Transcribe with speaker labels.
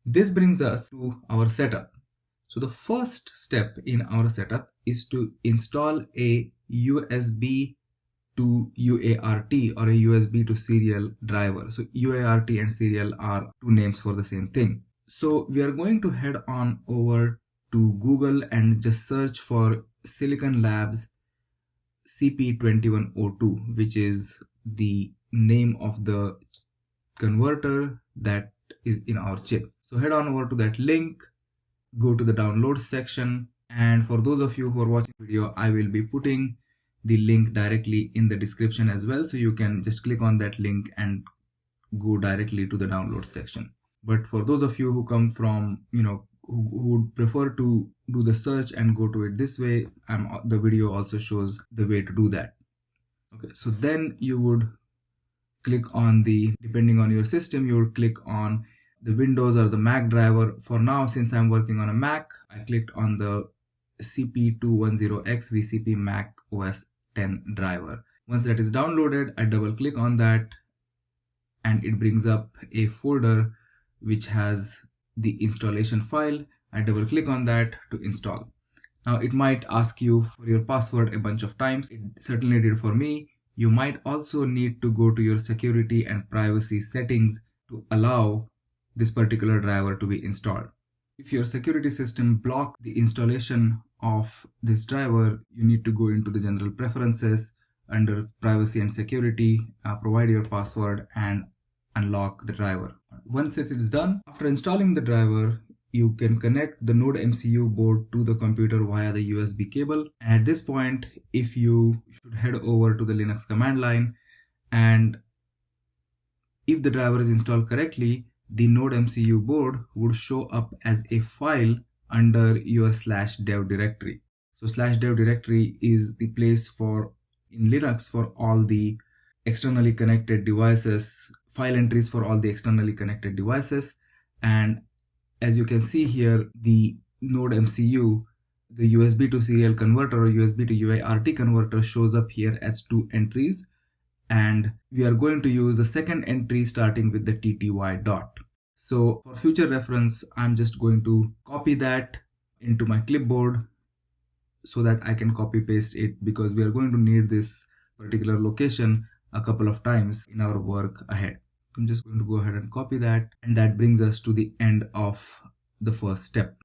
Speaker 1: This brings us to our setup. So the first step in our setup is to install a USB to UART or a USB to serial driver. So UART and serial are two names for the same thing. So we are going to head on over to Google and just search for Silicon Labs CP2102, which is the name of the converter that is in our chip. So head on over to that link, go to the download section, and for those of you who are watching the video, I will be putting the link directly in the description as well, so you can just click on that link and go directly to the download section. But for those of you who come from, who would prefer to do the search and go to it this way, the video also shows the way to do that. Okay, so then you would click on depending on your system, you would click on the Windows or the Mac driver. For now, since I'm working on a Mac, I clicked on the CP210X VCP Mac OS 10 driver. Once that is downloaded, I double click on that and it brings up a folder which has the installation file. I double click on that to install. Now it might ask you for your password a bunch of times. It certainly did for me. You might also need to go to your security and privacy settings to allow this particular driver to be installed. If your security system blocks the installation of this driver, you need to go into the general preferences under privacy and security, provide your password and unlock the driver. Once it is done, after installing the driver, you can connect the NodeMCU board to the computer via the USB cable. And at this point, if you should head over to the Linux command line, and if the driver is installed correctly, the NodeMCU board would show up as a file under your /dev directory. So /dev directory is the place in Linux for all the externally connected devices, file entries for all the externally connected devices. And as you can see here, the NodeMCU, the USB to serial converter or USB to UART converter shows up here as 2 entries. And we are going to use the second entry starting with the TTY dot. So for future reference, I'm just going to copy that into my clipboard so that I can copy paste it, because we are going to need this particular location a couple of times in our work ahead. I'm just going to go ahead and copy that, and that brings us to the end of the first step.